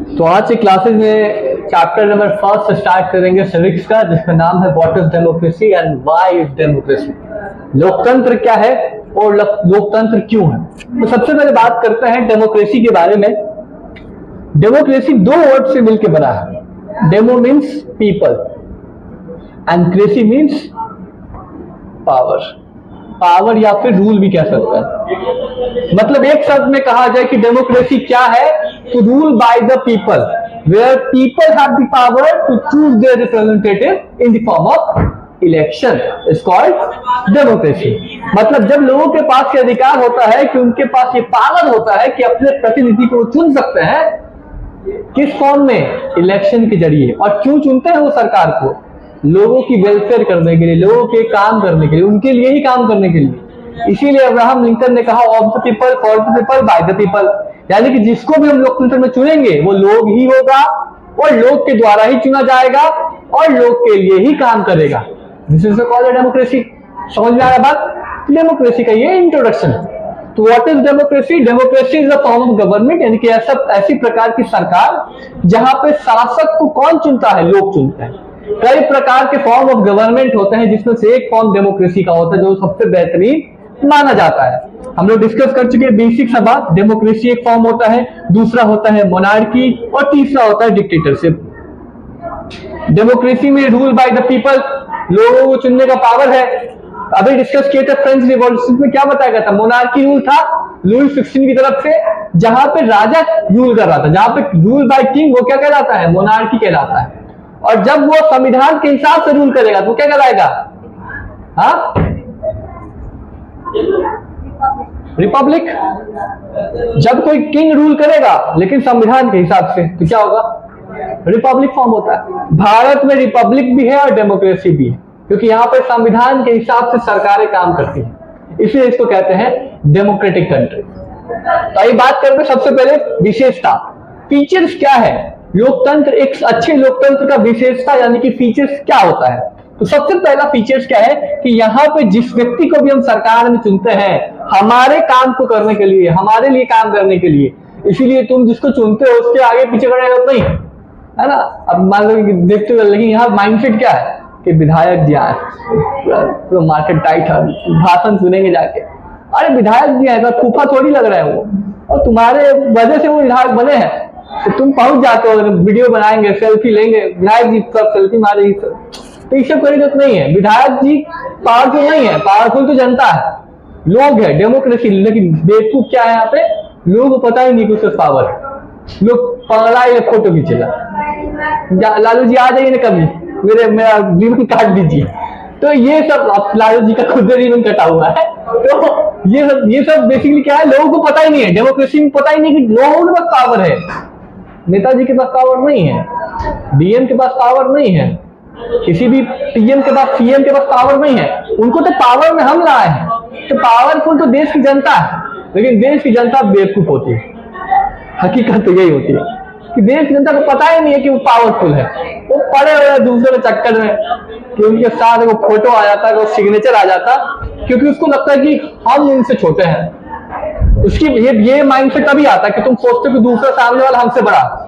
तो आज के क्लासेस में चैप्टर नंबर फर्स्ट स्टार्ट करेंगे सिविक्स का, जिसका नाम है what is democracy and why is democracy. लोकतंत्र क्या है और लोकतंत्र क्यों है। तो सबसे पहले बात करते हैं डेमोक्रेसी के बारे में। डेमोक्रेसी दो वर्ड से मिलकर बना है। Demo means people and cracy means power. Power या फिर रूल भी कह सकते हैं। मतलब एक शब्द में कहा जाए कि डेमोक्रेसी क्या है, तो rule by the people, where people have the power to choose their representative in the form of election is called democracy. मतलब जब लोगों के पास ये अधिकार होता है कि उनके पास ये पावर होता है कि अपने प्रतिनिधि को चुन सकते हैं, किस फॉर्म में, इलेक्शन के जरिए। और क्यों चुनते हैं वो सरकार को, लोगों की वेलफेयर करने के लिए, लोगों के काम करने के लिए, उनके लिए ही काम करने के लिए। इसीलिए अब्राहम लिंकन ने कहा of the people, for the people, bye the people. यानी कि जिसको भी हम लोकतंत्र में चुनेंगे वो लोग ही होगा और लोग के द्वारा ही चुना जाएगा और लोग के लिए ही काम करेगा। This is called democracy. समझ में आ रहा बात? डेमोक्रेसी का ये इंट्रोडक्शन। तो what is democracy? Democracy is a form of government, यानी कि ऐसी प्रकार की सरकार जहां पे शासक को कौन चुनता है, लोग चुनते हैं। कई प्रकार के फॉर्म ऑफ गवर्नमेंट होते हैं, जिसमें से एक फॉर्म डेमोक्रेसी का होता है जो सबसे बेहतरीन माना जाता है। हम लोग डिस्कस कर चुके हैं बेसिक सा बात। डेमोक्रेसी एक फॉर्म होता है, दूसरा होता है मोनार्की और तीसरा होता है डिक्टेटरशिप। डेमोक्रेसी में रूल बाय द पीपल, लोगों को चुनने का पावर है। अभी डिस्कस किए थे फ्रेंच रिवॉल्यूशन में क्या बताया गया था, मोनार्की रूल था लुई 16 की तरफ से, जहां पे राजा रूल कर रहा था, जहां पे रूल बाय किंग वो क्या कहलाता है, मोनार्की कहलाता है। और जब वो संविधान के हिसाब से रूल करेगा तो क्या कहलाएगा, हाँ, रिपब्लिक। जब कोई किंग रूल करेगा लेकिन संविधान के हिसाब से तो क्या होगा, रिपब्लिक फॉर्म होता है। भारत में रिपब्लिक भी है और डेमोक्रेसी भी है, क्योंकि यहाँ पर संविधान के हिसाब से सरकारें काम करती हैं, इसलिए इसको कहते हैं डेमोक्रेटिक कंट्री। तो ये बात करते हैं सबसे पहले विशेषता, फीचर्स क्या है लोकतंत्र, एक अच्छे लोकतंत्र का विशेषता यानी कि फीचर्स क्या होता है। तो सबसे पहला फीचर्स क्या है कि यहाँ पे जिस व्यक्ति को भी हम सरकार में चुनते हैं हमारे काम को करने के लिए, हमारे लिए काम करने के लिए, इसीलिए तुम जिसको चुनते हो उसके आगे पीछे करने का नहीं है ना। अब मान लो देखते हो, लेकिन यहाँ माइंडसेट क्या है कि विधायक जी आए, पूरा मार्केट टाइट है, भाषण सुनेंगे जाके, अरे विधायक जी आए तो फूफा थोड़ी लग रहा है वो, और तुम्हारे वजह से वो विधायक बने हैं, तो तुम पहुंच जाते हो, वीडियो बनाएंगे, सेल्फी लेंगे, विधायक जी सब सेल्फी मारेगी सब, तो ये सब कोई जरूरत नहीं है। विधायक जी पावरफुल नहीं है, पावरफुल तो जनता है, लोग है, डेमोक्रेसी। लेकिन बेवकूफ क्या है यहाँ पे, लोगों को पता ही नहीं कि उसका पावर है, लोग पगला ये फोटो खींचेगा, लालू जी आ जाइए ना कभी, मेरा रिबन काट दीजिए। तो ये सब लालू जी का खुद रिबन कटा हुआ है। तो ये सब बेसिकली क्या है, लोगों को पता ही नहीं है, डेमोक्रेसी में पता ही नहीं कि लोगों के पास पावर है। नेताजी के पास पावर नहीं है, डीएम के पास पावर नहीं है, किसी भी पीएम के पास, सीएम के पास पावर नहीं है, उनको तो पावर में हम लाए हैं। तो पावरफुल तो देश की जनता है, लेकिन देश की जनता बेवकूफ होती है। हकीकत तो यही होती है कि देश की जनता को पता ही नहीं है कि वो पावरफुल है, वो पड़े हुए दूसरे के चक्कर में कि उनके साथ वो फोटो आ जाता है, वो सिग्नेचर आ जाता, क्योंकि उसको लगता है कि हम उनसे छोटे हैं। उसकी ये माइंडसेट तभी आता है कि तुम सोचते हो कि दूसरा सामने वाला हमसे बड़ा,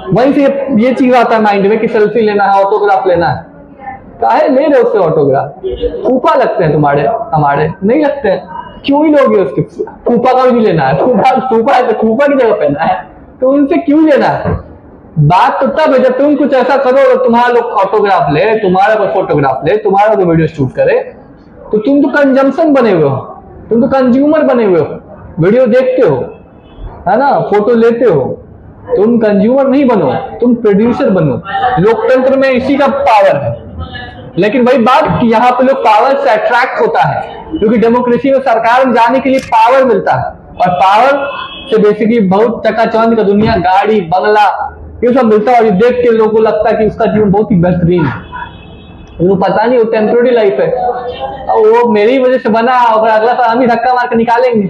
वहीं से ये चीज आता है माइंड में कि सेल्फी लेना है, ऑटोग्राफ लेना है। काहे ले रहे उससे ऑटोग्राफ, फूफा लगते हैं तुम्हारे, हमारे नहीं लगते हैं, क्यों ही लोगे उसके, फूफा का भी लेना है, फूफा है तो फूफा की जगह पहना है, तो उनसे क्यों लेना है। बात तो तब है जब तुम कुछ ऐसा करो, तुम्हारा लोग ऑटोग्राफ ले, तुम्हारा कोई फोटोग्राफ ले, तुम्हारा कोई वीडियो शूट करे, तो तुम तो कंजम्पशन बने हुए हो, तुम तो कंज्यूमर बने हुए हो, वीडियो देखते हो है ना, फोटो लेते हो, तुम कंज्यूमर नहीं बनो, तुम प्रोड्यूसर बनो। लोकतंत्र में इसी का पावर है। लेकिन वही बात कि यहाँ पे लोग पावर से अट्रैक्ट होता है, क्योंकि डेमोक्रेसी में सरकार में जाने के लिए पावर मिलता है, और पावर से बेसिकली बहुत चकाचौंध का दुनिया, गाड़ी, बंगला, ये सब मिलता है। और ये देख के लोगों को लगता है कि उसका जीवन बहुत ही बेहतरीन है, उनको पता नहीं वो टेम्पोररी लाइफ है, और वो मेरी वजह से बना, और अगला साल हम ही धक्का मार कर निकालेंगे,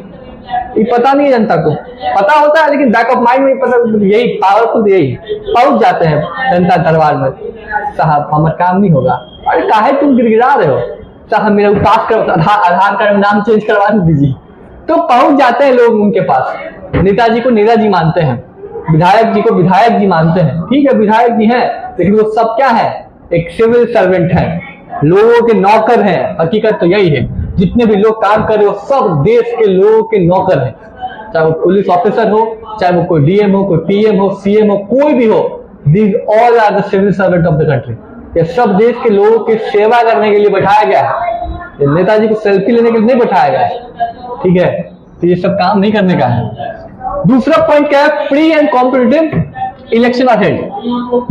ये पता नहीं है जनता को। पता होता है लेकिन बैक ऑफ माइंड में पता, यही पावरफुल, यही पहुंच जाते हैं जनता दरबार में, साहब हमारा काम नहीं होगा। अरे काहे तुम गिड़गिड़ा रहे हो, साहब मेरा पास करो, आधार कार्ड में नाम चेंज करवा दीजिए। तो पहुंच जाते हैं लोग उनके पास, नेताजी को नेताजी मानते हैं, विधायक जी को विधायक जी मानते हैं, ठीक है विधायक जी हैं, लेकिन वो सब क्या है, एक सिविल सर्वेंट है, लोगों के नौकर हैं। हकीकत तो यही है, जितने भी लोग काम कर रहे हो सब देश के लोगों के नौकर हैं, चाहे वो पुलिस ऑफिसर हो, चाहे वो कोई डीएम हो, कोई पीएम हो, सीएम हो, कोई भी हो, these all are the civil servant of the country. ये सब देश के लोगों की सेवा करने के लिए बैठाया गया है, नेताजी को सेल्फी लेने के लिए नहीं बैठाया गया है, ठीक है। तो ये सब काम नहीं करने का है। दूसरा पॉइंट क्या है, free and competitive election attend.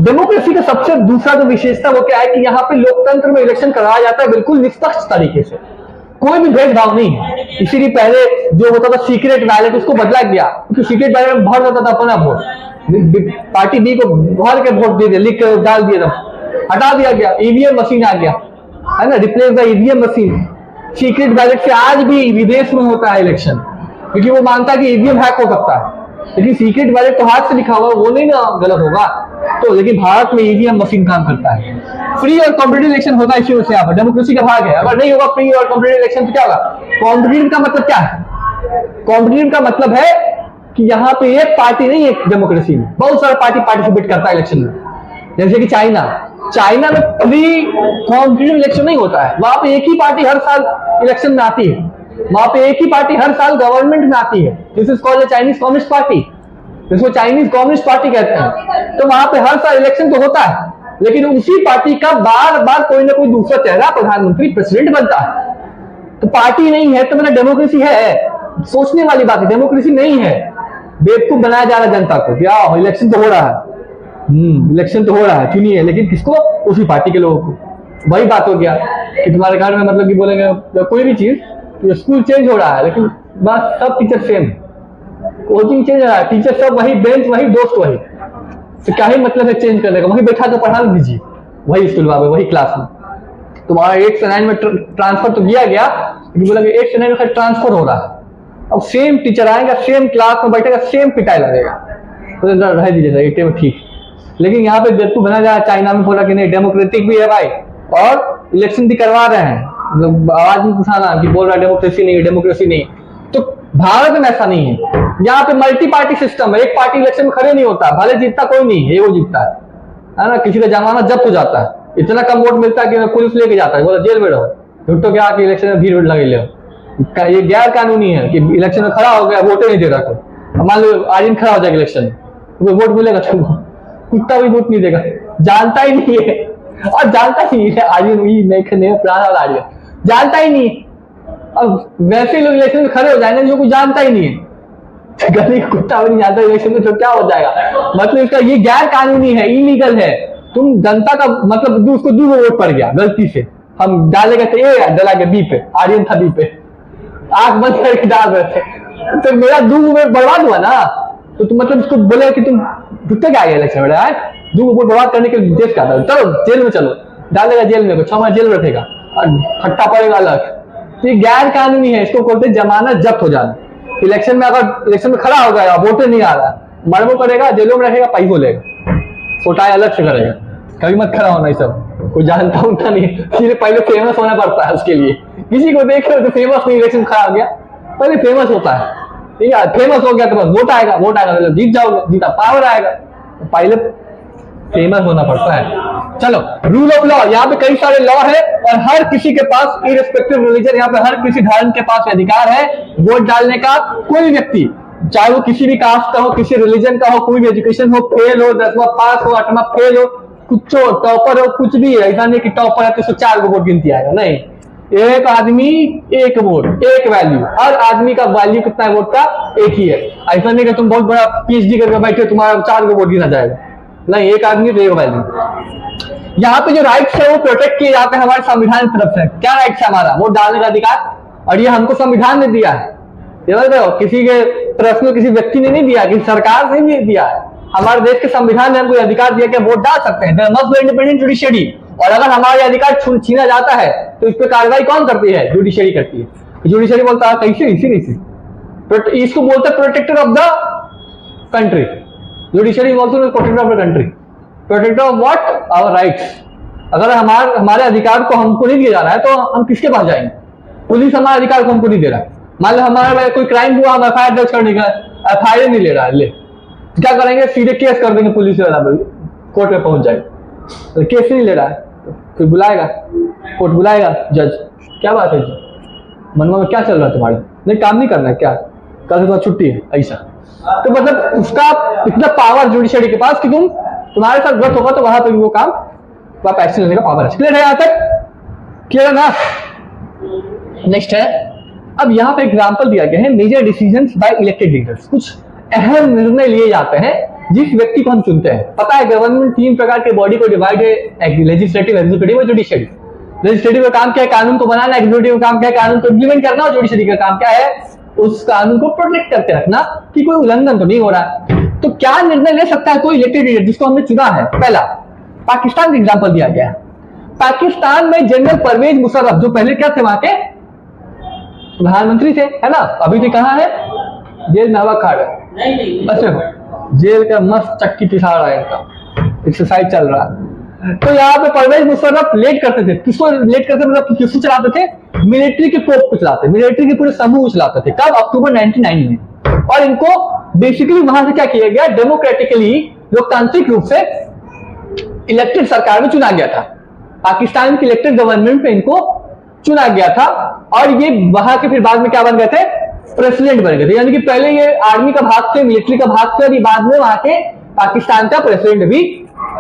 Democracy का सबसे दूसरा जो विशेषता वो क्या है कि यहाँ पे लोकतंत्र में इलेक्शन कराया जाता है बिल्कुल निष्पक्ष तरीके से, कोई भी भेदभाव नहीं है। इसीलिए पहले जो होता था सीक्रेट बैलेट, उसको बदला गया, क्योंकि सीक्रेट बैलेट में भर जाता था अपना वोट, पार्टी बी को भर के वोट दे दिया, लिख कर डाल दिया था, हटा दिया गया, ईवीएम मशीन आ गया है ना, replace the EVM machine. Secret ballot से आज भी विदेश में होता है इलेक्शन, क्योंकि वो मानता है कि ईवीएम हैक हो सकता है, लेकिन सीक्रेट बैलेट तो हाथ से लिखा हुआ वो नहीं ना गलत होगा। तो लेकिन भारत में ईवीएम मशीन काम करता है। फ्री और कॉम्पिटिटिव इलेक्शन होता है, इसी वजह से यहाँ पर डेमोक्रेसी का भाग है। अगर नहीं होगा फ्री और कॉम्पिटिटिव इलेक्शन तो क्या होगा? कॉम्पिटिटिव का मतलब क्या है? कॉम्पिटिटिव का मतलब है कि यहाँ पे एक पार्टी नहीं है, डेमोक्रेसी में बहुत सारा पार्टी पार्टिसिपेट करता है इलेक्शन में। जैसे कि चाइना में फ्री कॉम्पिटिटिव इलेक्शन नहीं होता है, वहां पे एक ही पार्टी हर साल इलेक्शन में आती है, वहां पे एक ही पार्टी हर साल गवर्नमेंट में आती है। This is called Chinese communist party, जिसको चाइनीज कम्युनिस्ट पार्टी कहते हैं। तो वहां पे हर साल इलेक्शन तो होता है, लेकिन उसी पार्टी का बार बार कोई ना कोई दूसरा चेहरा प्रधानमंत्री प्रेसिडेंट बनता है। तो पार्टी नहीं है तो मतलब डेमोक्रेसी है? सोचने वाली बात है, डेमोक्रेसी नहीं है। बेवकूफ बनाया जा रहा है जनता को, क्या इलेक्शन तो हो रहा है, इलेक्शन तो हो रहा है, चुनिए, लेकिन किसको? उसी पार्टी के लोगों को। वही बात हो गया कि तुम्हारे घर में मतलब कि बोलेंगे कोई भी चीज, तो स्कूल चेंज हो रहा है लेकिन बस सब टीचर सेम, कोचिंग चेंज हो रहा है, टीचर सब वही, बेंच वही, दोस्त वही, तो क्या ही मतलब है चेंज करने का? वही बैठा कर पढ़ा दीजिए, वही स्कूल में, वही क्लास में। तुम्हारा 8 से 9 में ट्रांसफर तो किया गया, लेकिन बोला 8 से 9 में ट्रांसफर हो रहा है, अब सेम टीचर आएगा, सेम क्लास में बैठेगा, सेम पिटाई लगेगा, तो रह दीजिएगा ठीक। लेकिन यहाँ पे बेवकूफ बना जा रहा है। चाइना में बोला कि नहीं डेमोक्रेटिक भी है भाई, और इलेक्शन भी करवा रहे हैं, मतलब आवाज नहीं उठाना कि बोल रहा है डेमोक्रेसी नहीं, डेमोक्रेसी नहीं। तो भारत में ऐसा नहीं है, यहाँ पे मल्टी पार्टी सिस्टम है, एक पार्टी इलेक्शन में खड़े नहीं होता, भले जीतता कोई नहीं है, वो जीतता है ना। किसी का जमानत जब्त हो जाता है, इतना कम वोट मिलता है कि पुलिस लेके जाता है, बोला जेल में रहो, झूठो क्या कि इलेक्शन में भीड़ लगे ले। ये गैर कानूनी है कि इलेक्शन में खड़ा हो गया, वोट नहीं दे रहा कोई, मान लो आर्यन खड़ा हो जाएगा इलेक्शन में, तो वोट मिलेगा तुमको? कुत्ता भी वोट नहीं देगा, जानता ही नहीं है, और जानता ही है आर्यन प्राण वाला आर्यन जानता ही नहीं। अब वैसे लोग इलेक्शन में खड़े हो जाएंगे जो कुछ जानता ही नहीं है, गली कुत्ता भी नहीं जानता इलेक्शन में, तो क्या हो जाएगा? मतलब इसका ये गैर कानूनी है, इलीगल है। तुम जनता का मतलब उसको 2 वोट पड़ गया गलती से, हम डालेगा तो ए डला के बी पे, आर्यन था बी पे, आंख बंद करके डाल रहे थे, तो मेरा 2 वोट बर्बाद हुआ ना। तो तुम मतलब उसको बोले कि तुम जुटते क्या इलेक्शन में, 2 वोट बर्बाद करने के देश का था, चलो जेल में चलो, डालेगा जेल में, 6 महीने जेल में रखेगा, खट्टा पड़ेगा अलग। तो ये गैर कानूनी है, इसको बोलते हैं जमानत जब्त हो जाना। इलेक्शन में अगर इलेक्शन में खड़ा हो गया, वोट नहीं आ रहा, मरबो करेगा, जेलों में रहेगा, पैसो लेगा, फोटाई अलग से करेगा। कभी मत खड़ा होना, ये सब कोई जानता उनका नहीं, इसलिए पहले फेमस होना पड़ता है उसके लिए। किसी को देखे तो फेमस नहीं, इलेक्शन खड़ा हो गया, पहले फेमस होता है, ठीक है, फेमस हो गया तो बस वोट आएगा, मतलब जीत जाओगे, जीता पावर आएगा, पहले फेमस होना पड़ता है। चलो, रूल ऑफ लॉ, यहाँ पे कई सारे लॉ है और हर किसी के पास इररिस्पेक्टिव रिलीजन, यहाँ पे हर किसी धर्म के पास अधिकार है वोट डालने का। कोई भी व्यक्ति, चाहे वो किसी भी कास्ट का हो, किसी रिलीजन का हो, कोई भी एजुकेशन हो, फेल हो, 10वां पास हो, 8वां फेल हो, कुछ हो, टॉपर हो, कुछ भी है, ऐसा नहीं कि टॉपर है तो 104 को वोट गिनती आएगा, नहीं। एक आदमी एक वोट, एक वैल्यू, हर आदमी का वैल्यू कितना है वोट का? एक ही है। ऐसा नहीं कि तुम बहुत बड़ा पीएचडी करके बैठे तुम्हारा 4 को वोट गिना जाएगा, नहीं, एक आदमी तो एक वैल्यू। यहाँ पे जो राइट्स है वो प्रोटेक्ट किए जाते हैं हमारे संविधान की तरफ से। क्या राइट्स है? हमारा वोट डालने का अधिकार, और ये हमको संविधान ने दिया है। किसी के तरफ से किसी व्यक्ति ने नहीं दिया, किसी सरकार ने नहीं दिया है, हमारे देश के संविधान ने हमको अधिकार दिया कि वोट डाल सकते हैं। There must be independent judiciary, और अगर हमारे अधिकार छीना जाता है तो इस पर कार्रवाई कौन करती है? जुडिशरी करती है। जुडिशरी बोलता है कैसे, इसी इसको बोलते हैं protector of the country. Judiciary is also protector of the country, protector of what? Our rights. अगर हमारे अधिकार को हमको नहीं दिया जा रहा है तो हम किसके पास जाएंगे? पुलिस हमारे अधिकार को हमको नहीं दे रहा है। मान लो हमारे कोई क्राइम हुआ, हम एफआईआर दर्ज करने का, एफआईआर नहीं ले रहा है, ले तो क्या करेंगे, सीधे केस कर देंगे पुलिस वाला, कोर्ट में पहुंच जाएगा। तो केस नहीं ले रहा है तो फिर बुलाएगा, कोर्ट बुलाएगा जज, क्या बात है जी, मनवा में क्या चल रहा है तुम्हारे, नहीं काम नहीं करना है क्या, कल से तुम्हारी छुट्टी है, ऐसा। तो मतलब उसका इतना पावर जुडिशरी के पास कि तुम्हारे साथ गलत होगा तो वहां पर वो काम आप एक्शन लेने का पावर है। क्लियर है यहाँ तक, क्लियर है ना। नेक्स्ट है, अब यहाँ पे एग्जांपल दिया गया है, major decisions by elected leaders, कुछ अहम निर्णय लिए जाते हैं जिस व्यक्ति को हम चुनते हैं। पता है गवर्नमेंट 3 प्रकार के बॉडी को डिवाइड है, लेजिस्लेटिव, एग्जीक्यूटिव और जुडिशरी। लेजिस्लेटिव का काम क्या है, कानून को बनाना, एग्जीक्यूटिव का काम क्या है, कानून को इम्प्लीमेंट करना, और जुडिशरी का काम क्या है, उस कानून को प्रोटेक्ट करके रखना कि कोई उल्लंघन तो नहीं हो रहा है। तो क्या निर्णय ले सकता है कोई इलेक्टेड लीडर जिसको हमने चुना है। पहला, पाकिस्तान का एग्जांपल दिया गया है। पाकिस्तान में जनरल परवेज मुशर्रफ, जो पहले क्या थे वहां के प्रधानमंत्री थे, है ना, अभी तो कहाँ है, जेल में हवा खा रहे, अच्छा जेल का मस्त चक्की पिसा रहा है, इनका एक्सरसाइज चल रहा है। तो यहाँ पे परवेज मुशर्रफ लेट करते थे, किसको लेट करते, मतलब किसको चलाते थे, मिलिट्री के तोप को चलाते, मिलिट्री के पूरे समूह को चलाते थे। कब, अक्टूबर 1999 में। और इनको बेसिकली वहां से क्या किया गया, डेमोक्रेटिकली, लोकतांत्रिक रूप से इलेक्टेड सरकार में चुना गया था। पाकिस्तान की इलेक्टेड गवर्नमेंट में इनको चुना गया था, और ये वहां के फिर बाद में क्या बन गए थे, प्रेसिडेंट बन गए थे। यानी कि पहले ये आर्मी का भाग थे, मिलिट्री का भाग थे, और बाद में वहां के पाकिस्तान का प्रेसिडेंट भी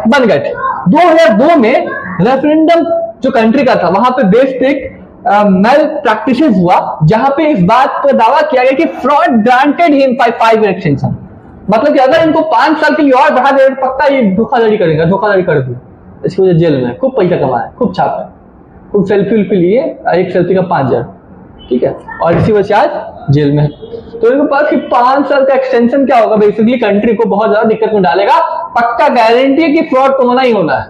बन गए थे। 2002 में रेफरेंडम जो कंट्री का था, वहां पे बेस्ड एक मेल प्रैक्टिस हुआ, जहां पे इस बात पर दावा किया गया कि fraud granted him 5 year extension, मतलब कि अगर इनको 5 साल के लिए और बढ़ा दे, पक्का ये धोखाधड़ी करेगा, धोखाधड़ी कर दी, इसकी वजह जेल में खूब पैसा कमाया, खूब छापा, खूब सेल्फी उल्फी लिए, एक सेल्फी का 5000, ठीक है, और इसी वजह से आज जेल में है। तो इनको पता कि 5 साल का एक्सटेंशन क्या होगा, बेसिकली कंट्री को बहुत ज्यादा दिक्कत में डालेगा, पक्का गारंटी है कि फ्रॉड तो होना ही होना है।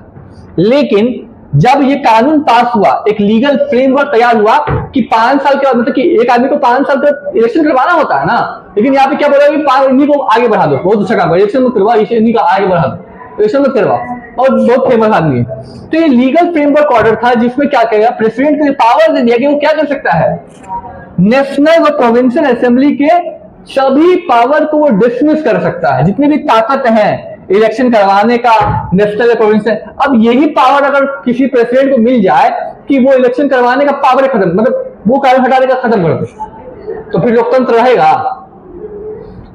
लेकिन जब ये कानून पास हुआ, एक लीगल फ्रेमवर्क तैयार हुआ कि 5 साल के बाद, मतलब कि एक आदमी को 5 साल तक इलेक्शन करवाना होता है ना, लेकिन यहाँ पे क्या बोला कि इन्हीं को आगे बढ़ा दो, बहुत अच्छा काम, इलेक्शन मत करवा, इन्हीं का आगे बढ़ा दो, इलेक्शन मत करवा, और बहुत फेमस आदमी है। तो ये लीगल फ्रेमवर्क ऑर्डर था जिसमें क्या कहेगा, प्रेसिडेंट को पावर दे दिया कि वो क्या कर सकता है, नेशनल और प्रोविंशियल असेंबली के सभी पावर को वो डिसमिस कर सकता है, जितनी भी ताकत है इलेक्शन करवाने का, नेशनल प्रोविंशियल। अब यही पावर अगर किसी प्रेसिडेंट को मिल जाए कि वो इलेक्शन करवाने का पावर खत्म, मतलब वो कार्य हटाने का खत्म कर दे, तो फिर लोकतंत्र रहेगा।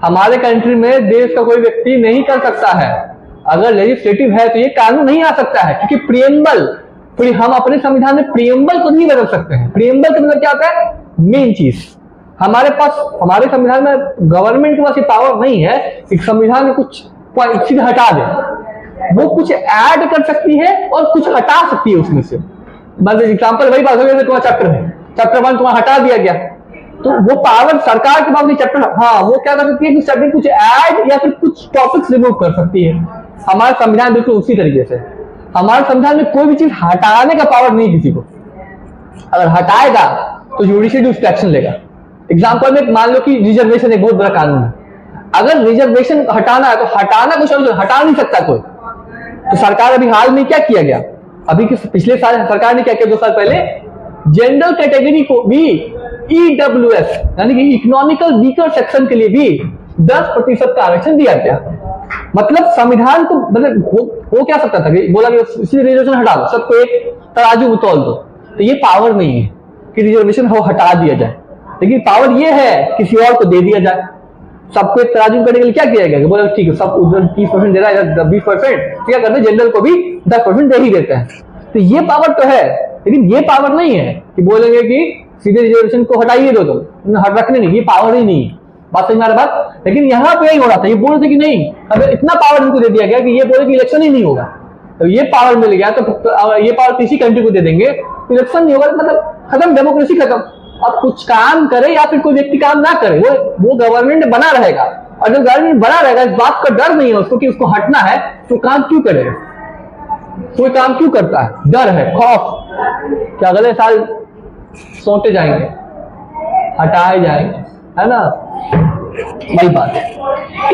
हमारे कंट्री में देश का कोई व्यक्ति नहीं कर सकता है, अगर लेजिस्लेटिव है तो ये कानून नहीं आ सकता है, क्योंकि प्रियम्बल, फिर हम अपने संविधान में प्रियम्बल को नहीं बदल सकते हैं। प्रियम्बल का मतलब क्या होता है, मेन चीज हमारे पास, हमारे संविधान में गवर्नमेंट के पास ये पावर नहीं है कि संविधान में कुछ चीज हटा दे, वो कुछ ऐड कर सकती है और कुछ हटा सकती है उसमें से। बस एग्जांपल वही बात हो गई, तुम्हारा चैप्टर है, चैप्टर 1 तुम्हारा हटा दिया गया, तो वो पावर सरकार के पास नहीं, चैप्टर, हाँ वो क्या कर सकती है कि चैप्टर कुछ ऐड या फिर कुछ टॉपिक्स रिमूव कर सकती है। हमारा संविधान बिल्कुल उसी तरीके से, हमारे संविधान में कोई भी चीज हटाने का पावर नहीं किसी को, अगर हटाएगा तो जुडिशरी उस पर एक्शन लेगा। एग्जाम्पल में मान लो कि रिजर्वेशन एक बहुत बड़ा कानून है, अगर रिजर्वेशन हटाना है तो हटाना कुछ हटा नहीं सकता कोई। तो सरकार अभी हाल में क्या किया गया, अभी पिछले साल सरकार ने क्या किया, 2 साल पहले जनरल कैटेगरी को भी EWS यानी कि इकोनॉमिकल वीकर सेक्शन के लिए भी 10% का आरक्षण दिया गया। मतलब संविधान को, मतलब हो क्या सकता था कि बोला कि इसलिए रिजर्वेशन हटा दो, सबको एक तराजू में तौल दो, तो ये पावर नहीं है कि रिजर्वेशन हो हटा दिया जाए, लेकिन पावर ये है किसी और को दे दिया जाए। सबको एक तराजू करने के लिए क्या किया गया, बोला ठीक है सब उधर 30% दे रहा है, 20%, क्या करते हैं जनरल को भी 10% दे ही देते हैं। तो ये पावर तो है, लेकिन ये पावर नहीं है कि बोलेंगे कि सीधे रिजर्वेशन को हटाइए दो, तो रखने नहीं, ये पावर ही नहीं है। बात समझ में आ रहा बात। लेकिन यहाँ पे यही हो रहा था, ये बोल रहे थे कि नहीं, अगर इतना पावर इनको दे दिया गया कि ये बोले कि इलेक्शन ही नहीं होगा, तो ये पावर मिल गया, तो ये पावर किसी कंट्री को दे देंगे, इलेक्शन नहीं होगा, मतलब खत्म, डेमोक्रेसी खत्म। अब कुछ काम करे या फिर कोई व्यक्ति काम ना करे, वो गवर्नमेंट बना रहेगा, और जब गवर्नमेंट बना रहेगा इस बात का डर नहीं है उसको कि उसको हटना है, तो काम क्यों करेगा, कोई काम क्यों करता है, डर है, खौफ कि अगले साल सौंटे जाएंगे, हटाए जाएंगे, है ना, वही बात है।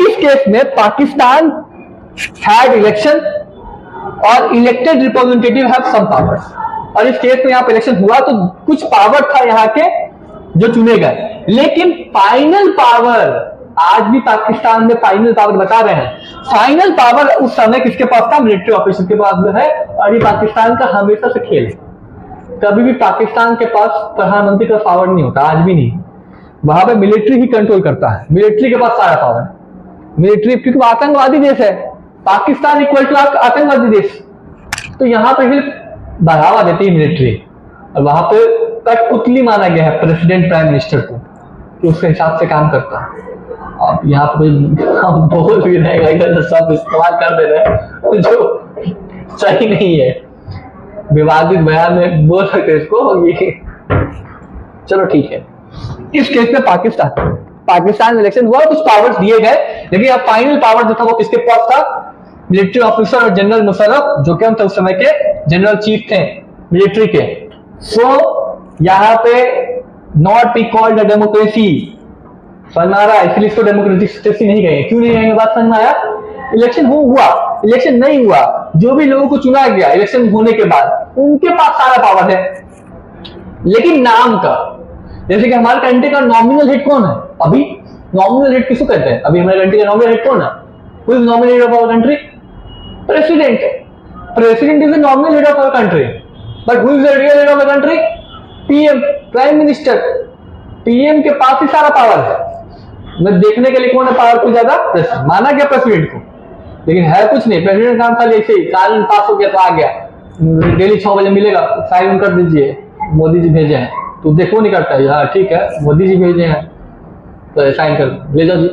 इस केस में पाकिस्तान हैड इलेक्शन और elected representative have some powers, और इस केस में यहाँ पे इलेक्शन हुआ तो कुछ पावर था यहाँ के जो चुने गए, लेकिन फाइनल पावर आज भी पाकिस्तान में फाइनल पावर बता रहे हैं, फाइनल पावर उस समय किसके पास था? मिलिट्री ऑफिसर के पास में है। और ये पाकिस्तान का हमेशा से खेल है, कभी भी पाकिस्तान के पास प्रधानमंत्री का पावर नहीं होता, आज भी नहीं। वहां पे मिलिट्री ही कंट्रोल करता है, मिलिट्री के पास सारा पावर। मिलिट्री, क्योंकि वो आतंकवादी देश है, पाकिस्तान इक्वल टू आतंकवादी देश, तो यहाँ पे भी बढ़ावा देती है मिलिट्री। और वहां पे कठपुतली माना गया है प्रेसिडेंट प्राइम मिनिस्टर को, कि उसके हिसाब से काम करता है। अब यहाँ पे बोल भी रहेगा, इधर सब इस्तेमाल कर दे रहे हैं जो सही नहीं है, विवादित बयान में बोल सकते इसको ये। चलो ठीक है, इस केस में पाकिस्तान में इलेक्शन हुआ, कुछ पावर्स दिए गए, लेकिन अब फाइनल पावर जो था वो किसके पास था? मिलिट्री ऑफिसर और जनरल मुशर्रफ, जो कि हम उस समय के जनरल चीफ थे मिलिट्री के। सो यहाँ पे not be called a democracy, समझ आ रहा है? इसलिए इसको डेमोक्रेसी नहीं कहेंगे। क्यों नहीं कहेंगे? बात समझ में आया? इलेक्शन हुआ, इलेक्शन नहीं हुआ, जो भी लोगों को चुना गया इलेक्शन होने के बाद उनके पास सारा पावर है, लेकिन नाम का। जैसे कि हमारे कंट्री का नॉमिनल हेड कौन है? अभी नॉमिनल हेड किसको कहते हैं? अभी हमारे कंट्री का नॉमिनल हेड कौन है? Who is nominal head of our country? President. President is the nominal head of our country, but who is the real head of the country? PM, prime minister. PM के पास ही सारा power है। मैं देखने के लिए कौन है पावरफुल ज्यादा? माना गया प्रेसिडेंट को, लेकिन है कुछ नहीं। प्रेसिडेंट काम खाली ऐसे ही कानून पास हो गया तो आ गया, डेली 6 बजे मिलेगा, साइन कर दीजिए, मोदी जी भेजे हैं, तो देखो नहीं करता है, हाँ ठीक है मोदी जी भेजे हैं तो साइन कर ले जाओ जी।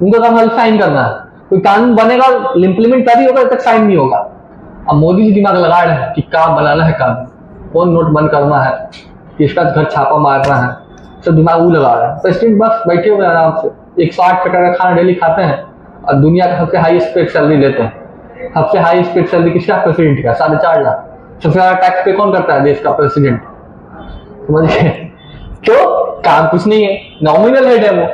उनका काम खाली साइन करना है, कोई कानून बनेगा इंप्लीमेंट तभी होगा, जब तक साइन नहीं होगा। अब मोदी जी दिमाग लगा रहे हैं कि काम बनाना है, कानून कौन नोट बंद करना है, किसका घर छापा मारना है, सब दिमाग वो लगा रहा है। प्रेसिडेंट बस बैठे हुए आराम से 108 टका का खाना डेली खाते हैं और दुनिया का सबसे हाईएस्ट पेड सैलरी लेते हैं। सबसे हाईएस्ट पेड सैलरी किसका? प्रेसिडेंट का, 4.5 लाख। सबसे ज्यादा टैक्स पे कौन करता है देश का? प्रेसिडेंट। समझिए, तो काम कुछ नहीं है, नॉमिनल हेड है वो,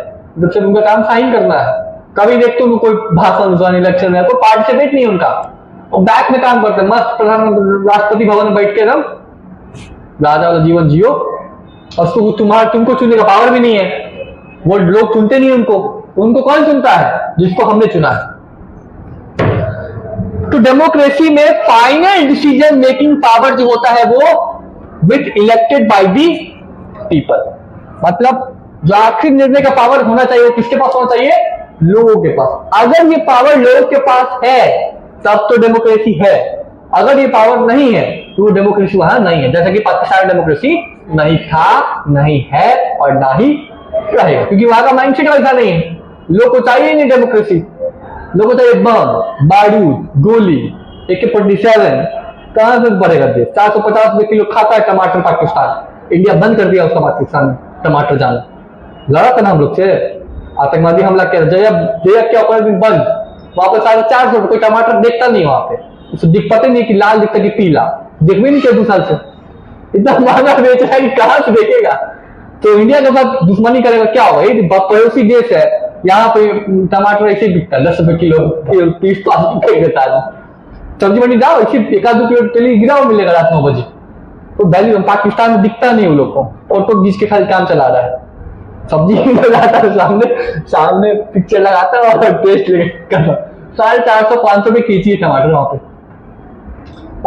जब से उनका काम साइन करना है। कभी देखते हो कोई भाषण इलेक्शन में, कोई पार्टिसिपेट नहीं उनका, वो बैक में काम करते हैं। मस्त प्रधानमंत्री राष्ट्रपति भवन में बैठ के एकदम राजा वाला जीवन जियो, और तुमको चुनने का पावर भी नहीं है। वो लोग चुनते नहीं उनको कौन चुनता है? जिसको हमने चुना है। तो डेमोक्रेसी में फाइनल डिसीजन मेकिंग पावर जो होता है वो with elected by the people, मतलब जो आखिरी निर्णय का पावर होना चाहिए वो किसके पास होना चाहिए? लोगों के पास। अगर ये पावर लोगों के पास है तब तो डेमोक्रेसी है, अगर ये पावर नहीं है तो वो डेमोक्रेसी वहां नहीं है। जैसा कि पाकिस्तान डेमोक्रेसी नहीं था, नहीं है और ना ही रहेगा, क्योंकि वहां का माइंडसेट वैसा नहीं है। लोग को चाहिए नहीं डेमोक्रेसी, लोग को चाहिए बम, बारूद, गोली, AK-47। कहां से बढ़ेगा देश? 450 रुपए किलो खाता है टमाटर पाकिस्तान, इंडिया बंद कर दिया उसका पाकिस्तान में टमाटर जाना। लड़ा था ना हम लोग से, आतंकवादी हमला किया, जयब क्या ऑपरेशन बंद, वहां पर 450 रुपए कोई टमाटर देखता नहीं, वहां पे उसे दिखता नहीं कि लाल दिखता कि पीला, देख भी नहीं किया 2 साल से। इतना महंगा बेच रहा है कि कहां से देखेगा? तो इंडिया के साथ दुश्मनी करेगा, क्या होगा? ये पड़ोसी देश है, यहाँ पे टमाटर ऐसे बिकता है 10 रुपए किलो, 30 तो फेंक देता है। सब्जी मंडी जाओ, इसी 1-2 किलो तेली गिराओ, मिलेगा रात 9 बजे। तो वैल्यू पाकिस्तान में दिखता नहीं वो लोग को, ऑटो बीच के खाली काम चला रहा है, सब्जी लगाता है सामने पिक्चर लगाता है और टेस्ट लेकर 450-500 रुपए केजी है टमाटर वहां पे।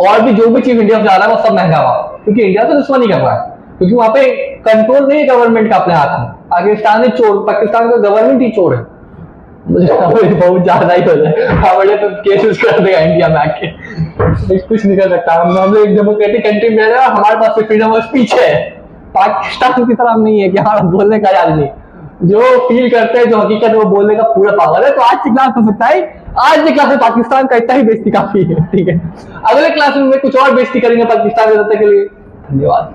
और भी जो भी चीज इंडिया से आ रहा है वो सब महंगा हुआ, क्योंकि इंडिया से दुश्मनी कर रहा है, क्योंकि वहां पे कंट्रोल नहीं है गवर्नमेंट का अपने हाथ में। पाकिस्तान है चोर, पाकिस्तान का गवर्नमेंट ही चोर है। मुझे बहुत ज्यादा ही हो जाए, हमारे तो केसेस कर देगा इंडिया में आके, कुछ नहीं कर सकता। हम लोग एक डेमोक्रेटिक कंट्री में रह रहे हैं, हमारे पास फ्रीडम ऑफ स्पीच है। पाकिस्तान की तरह नहीं है कि हाँ बोलने का आजादी नहीं, जो फील करते हैं जो हकीकत है वो बोलने का पूरा पावर है। तो आज की क्लास हो सकता है, आज की क्लास में पाकिस्तान का इतना ही बेइज्जती काफी है, ठीक है। अगले क्लास में कुछ और बेइज्जती करेंगे पाकिस्तान के लिए। धन्यवाद।